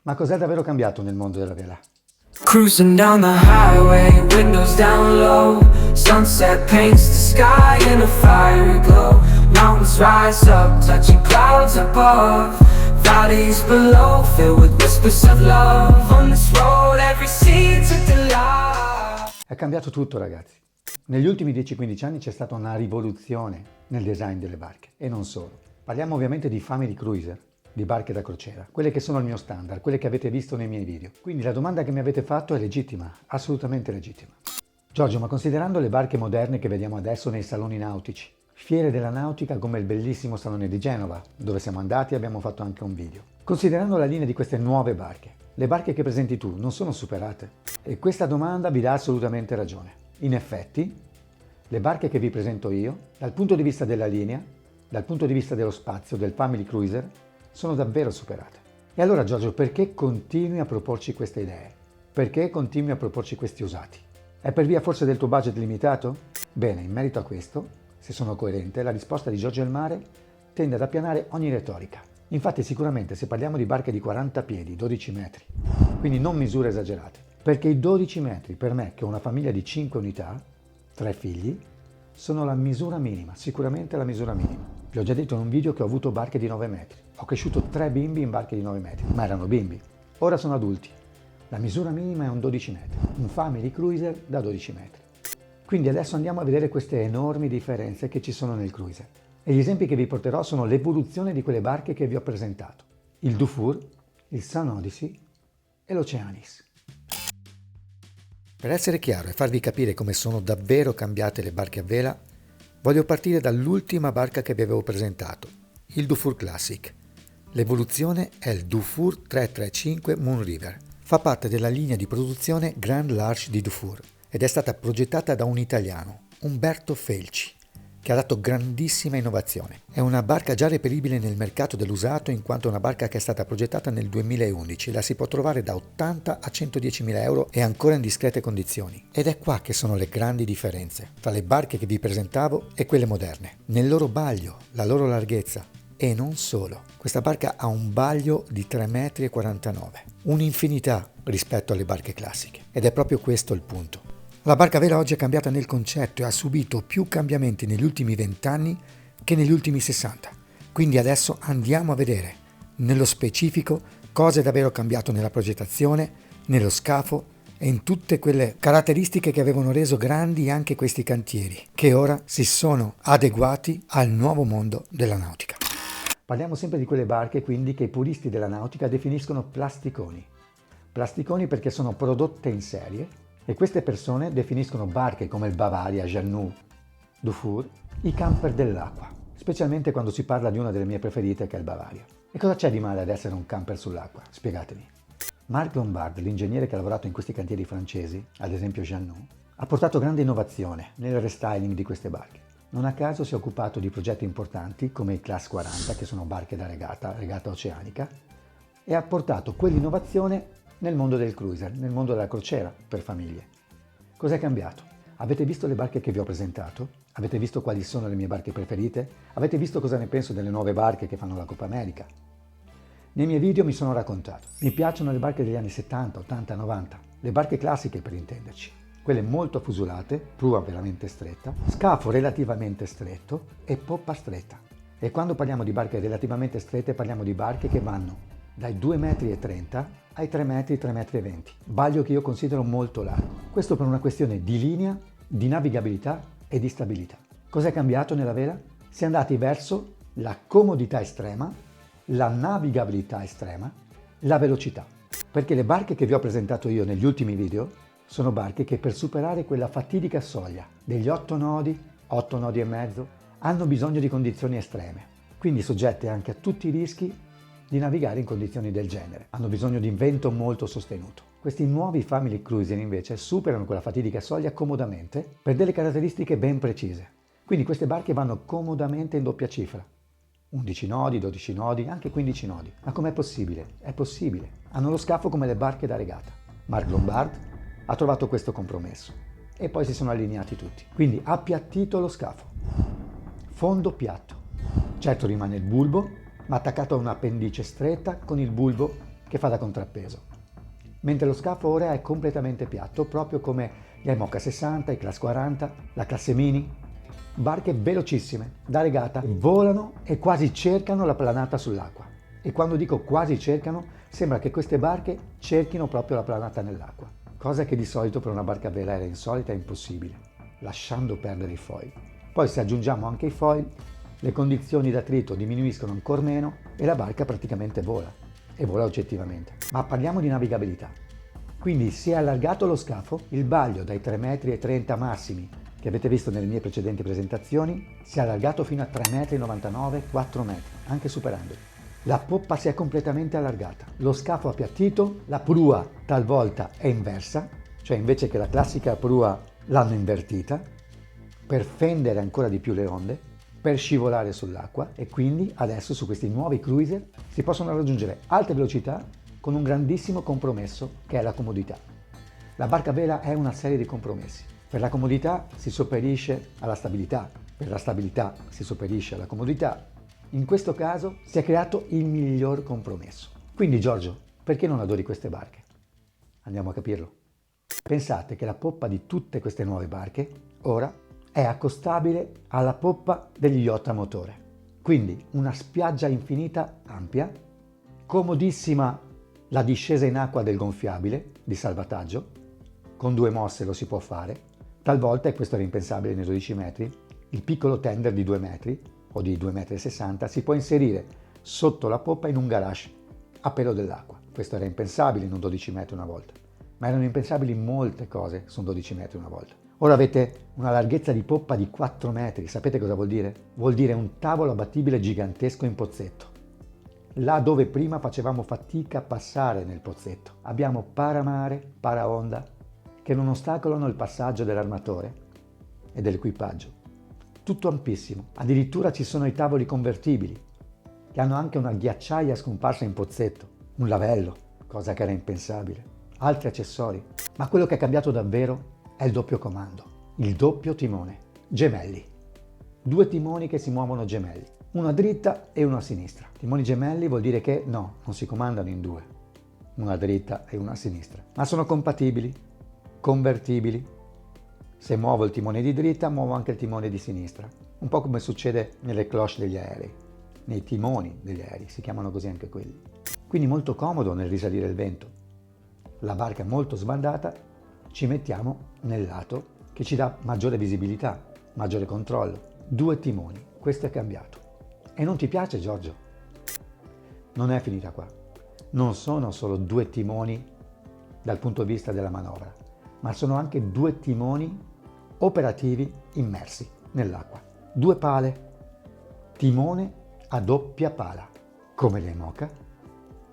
Ma cos'è davvero cambiato nel mondo della vela? Cruising down the highway, windows down low. Sunset paints the sky in a fiery glow. Mountains rise up, touching clouds above. Valleys below, filled with whispers of love. On this road, every seed's a delight. È cambiato tutto, ragazzi. Negli ultimi 10-15 anni c'è stata una rivoluzione nel design delle barche, e non solo. Parliamo ovviamente di family cruiser, di barche da crociera, quelle che sono il mio standard, quelle che avete visto nei miei video. Quindi la domanda che mi avete fatto è legittima, assolutamente legittima. Giorgio, ma considerando le barche moderne che vediamo adesso nei saloni nautici, fiere della nautica come il bellissimo Salone di Genova, dove siamo andati e abbiamo fatto anche un video, considerando la linea di queste nuove barche, le barche che presenti tu non sono superate? E questa domanda vi dà assolutamente ragione. In effetti, le barche che vi presento io, dal punto di vista della linea, dal punto di vista dello spazio, del family cruiser, sono davvero superate. E allora Giorgio, perché continui a proporci queste idee? Perché continui a proporci questi usati? È per via forse del tuo budget limitato? Bene, in merito a questo, se sono coerente, la risposta di Giorgio El Mare tende ad appianare ogni retorica. Infatti sicuramente se parliamo di barche di 40 piedi, 12 metri, quindi non misure esagerate, perché i 12 metri per me, che ho una famiglia di 5 unità, 3 figli, sono la misura minima, sicuramente la misura minima. Vi ho già detto in un video che ho avuto barche di 9 metri. Ho cresciuto 3 bimbi in barche di 9 metri, ma erano bimbi. Ora sono adulti. La misura minima è un 12 metri, un family cruiser da 12 metri. Quindi adesso andiamo a vedere queste enormi differenze che ci sono nel cruiser. E gli esempi che vi porterò sono l'evoluzione di quelle barche che vi ho presentato. Il Dufour, il Sun Odyssey e l'Oceanis. Per essere chiaro e farvi capire come sono davvero cambiate le barche a vela, voglio partire dall'ultima barca che vi avevo presentato, il Dufour Classic. L'evoluzione è il Dufour 335 Moon River. Fa parte della linea di produzione Grand Large di Dufour ed è stata progettata da un italiano, Umberto Felci, che ha dato grandissima innovazione. È una barca già reperibile nel mercato dell'usato in quanto è una barca che è stata progettata nel 2011 e la si può trovare da 80 a 110.000 euro e ancora in discrete condizioni. Ed è qua che sono le grandi differenze tra le barche che vi presentavo e quelle moderne. Nel loro baglio, la loro larghezza e non solo. Questa barca ha un baglio di 3,49 m, un'infinità rispetto alle barche classiche. Ed è proprio questo il punto. La barca a vela oggi è cambiata nel concetto e ha subito più cambiamenti negli ultimi 20 anni che negli ultimi 60. Quindi adesso andiamo a vedere, nello specifico, cosa è davvero cambiato nella progettazione, nello scafo e in tutte quelle caratteristiche che avevano reso grandi anche questi cantieri, che ora si sono adeguati al nuovo mondo della nautica. Parliamo sempre di quelle barche quindi che i puristi della nautica definiscono plasticoni. Plasticoni perché sono prodotte in serie e queste persone definiscono barche come il Bavaria, Jeanneau, Dufour, i camper dell'acqua, specialmente quando si parla di una delle mie preferite che è il Bavaria. E cosa c'è di male ad essere un camper sull'acqua? Spiegatemi. Marc Lombard, l'ingegnere che ha lavorato in questi cantieri francesi, ad esempio Jeanneau, ha portato grande innovazione nel restyling di queste barche. Non a caso si è occupato di progetti importanti come i Class 40, che sono barche da regata oceanica, e ha portato quell'innovazione nel mondo del cruiser, nel mondo della crociera per famiglie. Cos'è cambiato? Avete visto le barche che vi ho presentato? Avete visto quali sono le mie barche preferite? Avete visto cosa ne penso delle nuove barche che fanno la Coppa America? Nei miei video mi sono raccontato. Mi piacciono le barche degli anni 70, 80, 90, le barche classiche per intenderci. Quelle molto affusolate, prua veramente stretta, scafo relativamente stretto e poppa stretta. E quando parliamo di barche relativamente strette parliamo di barche che vanno dai 2,30 m ai 3 metri, 3,20 m, baglio che io considero molto largo. Questo per una questione di linea, di navigabilità e di stabilità. Cos'è cambiato nella vela? Si è andati verso la comodità estrema, la navigabilità estrema, la velocità. Perché le barche che vi ho presentato io negli ultimi video sono barche che per superare quella fatidica soglia degli 8 nodi e mezzo, hanno bisogno di condizioni estreme, quindi soggette anche a tutti i rischi di navigare in condizioni del genere. Hanno bisogno di vento molto sostenuto. Questi nuovi family cruiser invece superano quella fatidica soglia comodamente per delle caratteristiche ben precise. Quindi queste barche vanno comodamente in doppia cifra. 11 nodi, 12 nodi, anche 15 nodi. Ma com'è possibile? È possibile. Hanno lo scafo come le barche da regata. Marc Lombard ha trovato questo compromesso e poi si sono allineati tutti. Quindi ha appiattito lo scafo. Fondo piatto. Certo rimane il bulbo, ma attaccato a un'appendice stretta con il bulbo che fa da contrappeso. Mentre lo scafo ora è completamente piatto, proprio come gli IMOCA 60, i Class 40, la classe Mini. Barche velocissime, da regata, volano e quasi cercano la planata sull'acqua. E quando dico quasi cercano, sembra che queste barche cerchino proprio la planata nell'acqua, cosa che di solito per una barca a vela era insolita e impossibile, lasciando perdere i foil. Poi se aggiungiamo anche i foil, le condizioni d'attrito diminuiscono ancora meno e la barca praticamente vola, e vola oggettivamente. Ma parliamo di navigabilità. Quindi si è allargato lo scafo, il baglio dai 3,30 m massimi che avete visto nelle mie precedenti presentazioni si è allargato fino a 3,99 m, 4 metri, anche superandoli. La poppa si è completamente allargata, lo scafo ha appiattito, la prua talvolta è inversa, cioè invece che la classica prua l'hanno invertita, per fendere ancora di più le onde, per scivolare sull'acqua, e quindi adesso su questi nuovi cruiser si possono raggiungere alte velocità con un grandissimo compromesso che è la comodità. La barca a vela è una serie di compromessi. Per la comodità si sopperisce alla stabilità, per la stabilità si sopperisce alla comodità. In questo caso si è creato il miglior compromesso. Quindi Giorgio, perché non adori queste barche? Andiamo a capirlo. Pensate che la poppa di tutte queste nuove barche ora è accostabile alla poppa degli yacht a motore. Quindi una spiaggia infinita ampia, comodissima la discesa in acqua del gonfiabile di salvataggio, con 2 mosse lo si può fare, talvolta, e questo era impensabile nei 12 metri, il piccolo tender di 2 metri o di 2,60 m si può inserire sotto la poppa in un garage a pelo dell'acqua. Questo era impensabile in un 12 metri una volta, ma erano impensabili molte cose su un 12 metri una volta. Ora avete una larghezza di poppa di 4 metri, sapete cosa vuol dire? Vuol dire un tavolo abbattibile gigantesco in pozzetto. Là dove prima facevamo fatica a passare nel pozzetto, abbiamo paramare, paraonda, che non ostacolano il passaggio dell'armatore e dell'equipaggio. Tutto ampissimo, addirittura ci sono i tavoli convertibili, che hanno anche una ghiacciaia scomparsa in pozzetto, un lavello, cosa che era impensabile, altri accessori. Ma quello che è cambiato davvero è il doppio comando, il doppio timone, gemelli. 2 timoni che si muovono gemelli, uno a dritta e uno a sinistra. Timoni gemelli vuol dire che no, non si comandano in 2, una a dritta e una a sinistra, ma sono compatibili, convertibili. Se muovo il timone di dritta, muovo anche il timone di sinistra, un po' come succede nelle cloche degli aerei, nei timoni degli aerei, si chiamano così anche quelli. Quindi molto comodo nel risalire il vento. La barca è molto sbandata, ci mettiamo nel lato che ci dà maggiore visibilità, maggiore controllo. 2 timoni, questo è cambiato. E non ti piace, Giorgio? Non è finita qua. Non sono solo 2 timoni dal punto di vista della manovra, ma sono anche 2 timoni operativi immersi nell'acqua. 2 pale, timone a doppia pala, come le IMOCA,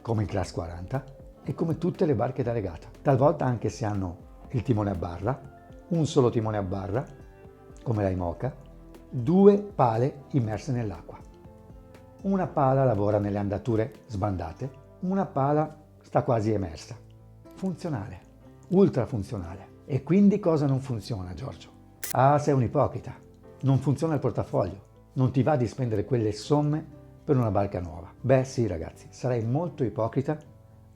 come il Class 40 e come tutte le barche da regata. Talvolta anche se hanno il timone a barra, un solo timone a barra, come la IMOCA, 2 pale immerse nell'acqua. Una pala lavora nelle andature sbandate, una pala sta quasi emersa. Funzionale, ultra funzionale. E quindi cosa non funziona, Giorgio? Ah, sei un ipocrita. Non funziona il portafoglio. Non ti va di spendere quelle somme per una barca nuova. Beh sì, ragazzi, sarei molto ipocrita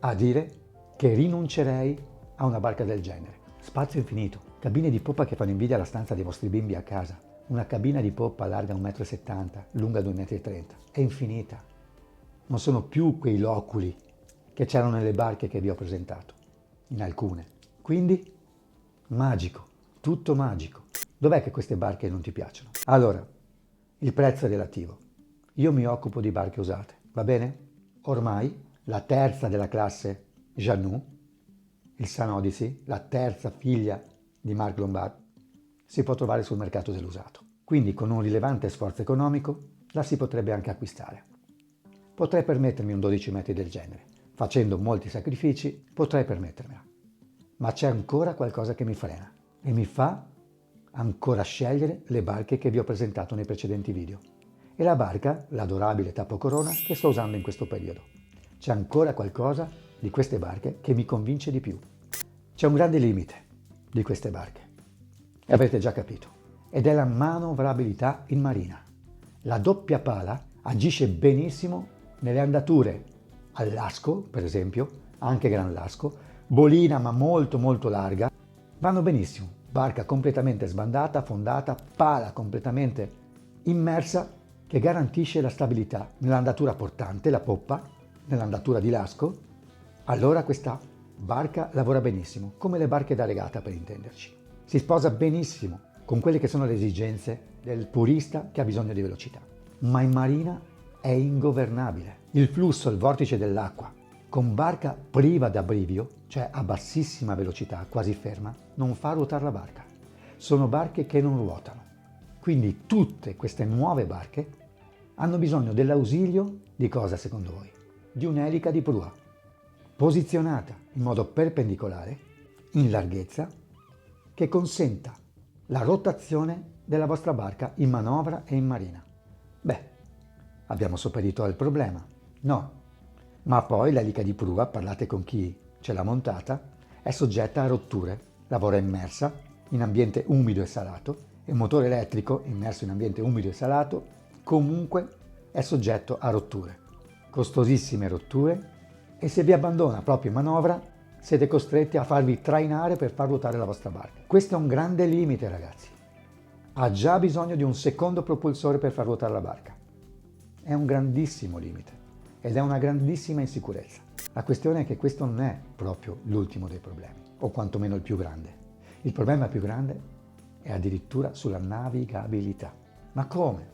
a dire che rinuncerei a una barca del genere. Spazio infinito, cabine di poppa che fanno invidia alla stanza dei vostri bimbi a casa. Una cabina di poppa larga 1,70 m, lunga 2,30 m. È infinita. Non sono più quei loculi che c'erano nelle barche che vi ho presentato, in alcune. Quindi, magico, tutto magico. Dov'è che queste barche non ti piacciono? Allora, il prezzo è relativo. Io mi occupo di barche usate, va bene? Ormai la terza della classe Jeannoux, il Sun Odyssey, la terza figlia di Marc Lombard, si può trovare sul mercato dell'usato. Quindi con un rilevante sforzo economico la si potrebbe anche acquistare. Potrei permettermi un 12 metri del genere. Facendo molti sacrifici potrei permettermela. Ma c'è ancora qualcosa che mi frena e mi fa ancora scegliere le barche che vi ho presentato nei precedenti video. E la barca, l'adorabile Tappo Corona, che sto usando in questo periodo. C'è ancora qualcosa di queste barche che mi convince di più. C'è un grande limite di queste barche. E avrete già capito. Ed è la manovrabilità in marina. La doppia pala agisce benissimo nelle andature al lasco, per esempio, anche gran lasco, bolina ma molto molto larga, vanno benissimo. Barca completamente sbandata, fondata, pala completamente immersa, che garantisce la stabilità nell'andatura portante, la poppa, nell'andatura di lasco. Allora questa barca lavora benissimo, come le barche da regata per intenderci. Si sposa benissimo con quelle che sono le esigenze del purista che ha bisogno di velocità. Ma in marina è ingovernabile. Il flusso, il vortice dell'acqua, con barca priva d'abbrivio, cioè a bassissima velocità, quasi ferma, non fa ruotare la barca. Sono barche che non ruotano. Quindi tutte queste nuove barche hanno bisogno dell'ausilio di cosa secondo voi? Di un'elica di prua, posizionata in modo perpendicolare, in larghezza, che consenta la rotazione della vostra barca in manovra e in marina. Beh, abbiamo sopperito al problema? No. Ma poi l'elica di prua, parlate con chi ce l'ha montata, è soggetta a rotture, lavora immersa in ambiente umido e salato, e il motore elettrico, immerso in ambiente umido e salato, comunque è soggetto a rotture, costosissime rotture, e se vi abbandona proprio in manovra siete costretti a farvi trainare per far ruotare la vostra barca. Questo è un grande limite, ragazzi. Ha già bisogno di un secondo propulsore per far ruotare la barca. È un grandissimo limite ed è una grandissima insicurezza. La questione è che questo non è proprio l'ultimo dei problemi, o quantomeno il più grande. Il problema più grande è addirittura sulla navigabilità. Ma come?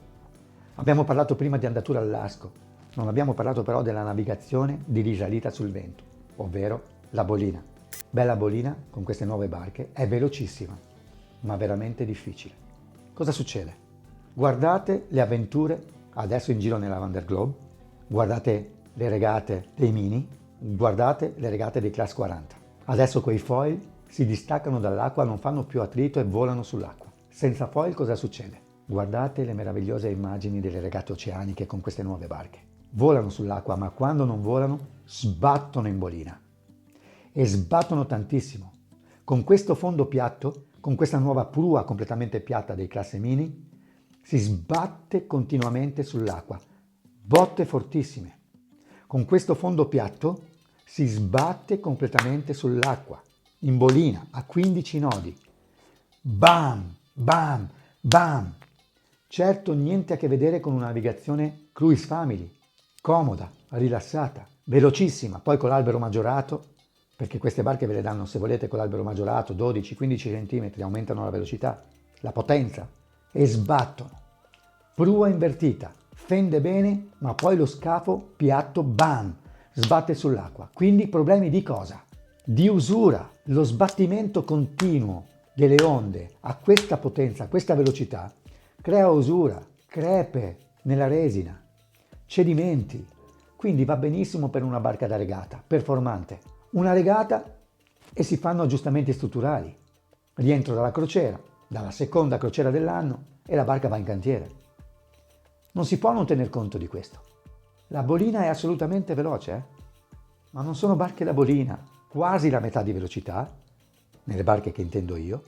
Abbiamo parlato prima di andatura al lasco, non abbiamo parlato però della navigazione di risalita sul vento, ovvero la bolina. Beh, la bolina con queste nuove barche è velocissima, ma veramente difficile. Cosa succede? Guardate le avventure adesso in giro nella Van der Globe, guardate le regate dei Mini, guardate le regate dei Class 40. Adesso quei foil si distaccano dall'acqua, non fanno più attrito e volano sull'acqua. Senza foil cosa succede? Guardate le meravigliose immagini delle regate oceaniche con queste nuove barche. Volano sull'acqua, ma quando non volano sbattono in bolina. E sbattono tantissimo. Con questo fondo piatto, con questa nuova prua completamente piatta dei classe Mini, si sbatte continuamente sull'acqua, botte fortissime. Con questo fondo piatto si sbatte completamente sull'acqua, in bolina, a 15 nodi. Bam, bam, bam. Certo, niente a che vedere con una navigazione cruise family, comoda, rilassata, velocissima, poi con l'albero maggiorato, perché queste barche ve le danno, se volete, con l'albero maggiorato, 12-15 cm, aumentano la velocità, la potenza, e sbattono. Prua invertita, fende bene, ma poi lo scafo piatto, bam, sbatte sull'acqua. Quindi problemi di cosa? Di usura. Lo sbattimento continuo delle onde a questa potenza, a questa velocità, crea usura, crepe nella resina, cedimenti. Quindi va benissimo per una barca da regata, performante. Una regata e si fanno aggiustamenti strutturali. Rientro dalla crociera, dalla seconda crociera dell'anno, e la barca va in cantiere. Non si può non tener conto di questo. La bolina è assolutamente veloce, ma non sono barche da bolina, quasi la metà di velocità, nelle barche che intendo io,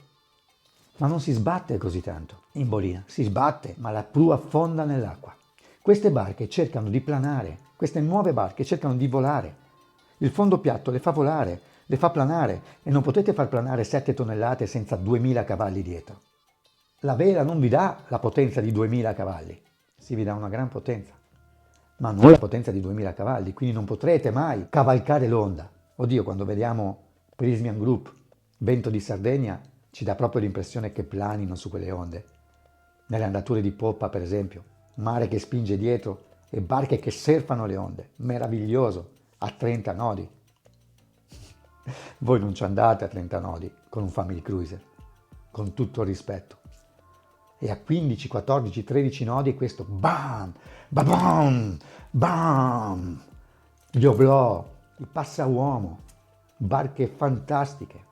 ma non si sbatte così tanto in bolina. Si sbatte, ma la prua affonda nell'acqua. Queste barche cercano di planare, queste nuove barche cercano di volare. Il fondo piatto le fa volare, le fa planare, e non potete far planare 7 tonnellate senza 2000 cavalli dietro. La vela non vi dà la potenza di 2000 cavalli, si vi dà una gran potenza, ma non la potenza di 2000 cavalli, quindi non potrete mai cavalcare l'onda. Oddio, quando vediamo Prysmian Group, Vento di Sardegna, ci dà proprio l'impressione che planino su quelle onde. Nelle andature di poppa, per esempio, mare che spinge dietro e barche che surfano le onde, meraviglioso, a 30 nodi. Voi non ci andate a 30 nodi con un family cruiser, con tutto il rispetto. E a 15, 14, 13 nodi questo bam, bam, bam, gli oblò, i passauomo, barche fantastiche,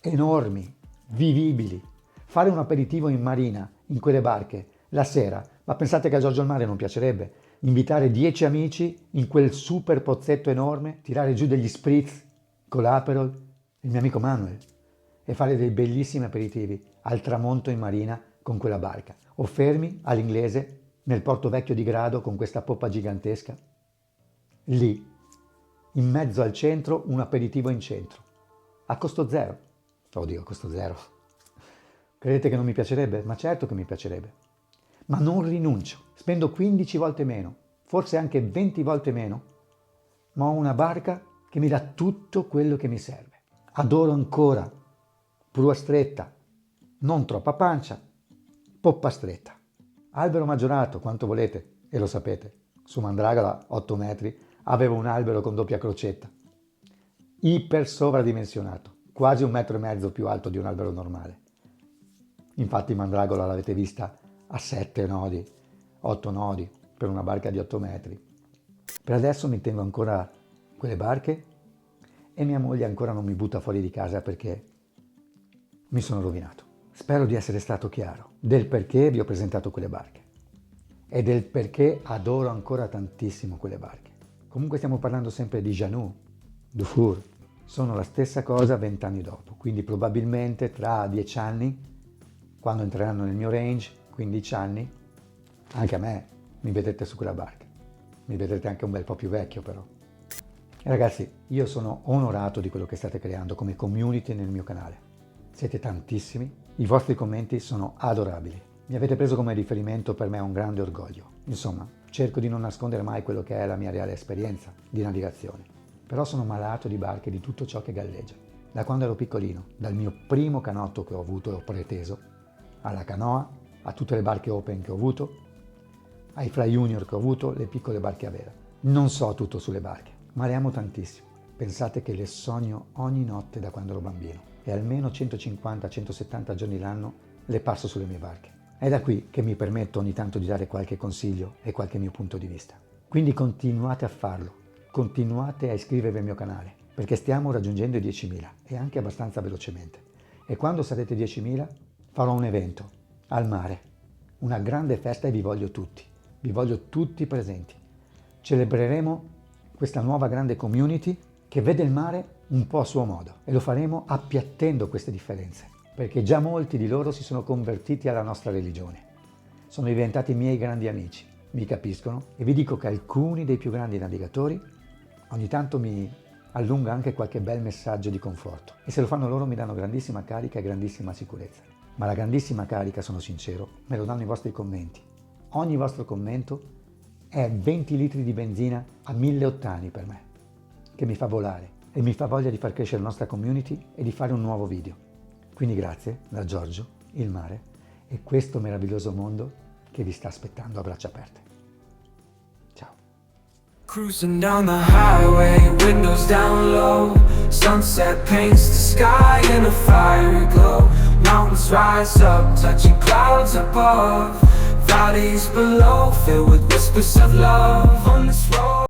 enormi, vivibili. Fare un aperitivo in marina, in quelle barche, la sera, ma pensate che a Giorgio al Mare non piacerebbe? Invitare 10 amici in quel super pozzetto enorme, tirare giù degli spritz con l'Aperol, il mio amico Manuel, e fare dei bellissimi aperitivi al tramonto in marina con quella barca, o fermi all'inglese nel porto vecchio di Grado con questa poppa gigantesca. lì, in mezzo al centro, un aperitivo in centro, a costo zero. Oddio, a costo zero. Credete che non mi piacerebbe? Ma certo che mi piacerebbe. Ma non rinuncio. Spendo 15 volte meno, forse anche 20 volte meno, ma ho una barca che mi dà tutto quello che mi serve. Adoro ancora prua stretta, non troppa pancia, poppa stretta. Albero maggiorato, quanto volete, e lo sapete. Su Mandragola, 8 metri, avevo un albero con doppia crocetta. Iper sovradimensionato, quasi 1,5 metri più alto di un albero normale. Infatti Mandragola l'avete vista a 7 nodi, 8 nodi, per una barca di 8 metri. Per adesso mi tengo ancora quelle barche e mia moglie ancora non mi butta fuori di casa perché mi sono rovinato. Spero di essere stato chiaro del perché vi ho presentato quelle barche e del perché adoro ancora tantissimo quelle barche. Comunque stiamo parlando sempre di Janus, Dufour. Sono la stessa cosa 20 anni dopo, quindi probabilmente tra 10 anni, quando entreranno nel mio range, 15 anni, anche a me mi vedete su quella barca. Mi vedrete anche un bel po' più vecchio però. E ragazzi, io sono onorato di quello che state creando come community nel mio canale. Siete tantissimi, i vostri commenti sono adorabili. Mi avete preso come riferimento, per me è un grande orgoglio. Insomma, cerco di non nascondere mai quello che è la mia reale esperienza di navigazione. Però sono malato di barche, di tutto ciò che galleggia. Da quando ero piccolino, dal mio primo canotto che ho avuto e ho preteso, alla canoa, a tutte le barche open che ho avuto, ai fly junior che ho avuto, le piccole barche a vela. Non so tutto sulle barche, ma le amo tantissimo. Pensate che le sogno ogni notte da quando ero bambino e almeno 150-170 giorni l'anno le passo sulle mie barche. È da qui che mi permetto ogni tanto di dare qualche consiglio e qualche mio punto di vista. Quindi continuate a farlo, continuate a iscrivervi al mio canale, perché stiamo raggiungendo i 10.000 e anche abbastanza velocemente. E quando sarete 10.000 farò un evento al mare, una grande festa e vi voglio tutti presenti. Celebreremo questa nuova grande community che vede il mare un po' a suo modo e lo faremo appiattendo queste differenze, perché già molti di loro si sono convertiti alla nostra religione. Sono diventati miei grandi amici, mi capiscono e vi dico che alcuni dei più grandi navigatori ogni tanto mi allunga anche qualche bel messaggio di conforto e se lo fanno loro mi danno grandissima carica e grandissima sicurezza. Ma la grandissima carica, sono sincero, me lo danno i vostri commenti. Ogni vostro commento è 20 litri di benzina a 1000 ottani per me, che mi fa volare e mi fa voglia di far crescere la nostra community e di fare un nuovo video. Quindi grazie da Giorgio, il mare e questo meraviglioso mondo che vi sta aspettando a braccia aperte. Ciao. Cruising down the highway, windows down low. Sunset paints the sky in a fiery glow. Mountains rise up, touching clouds above. Valleys below, filled with whispers of love on this road.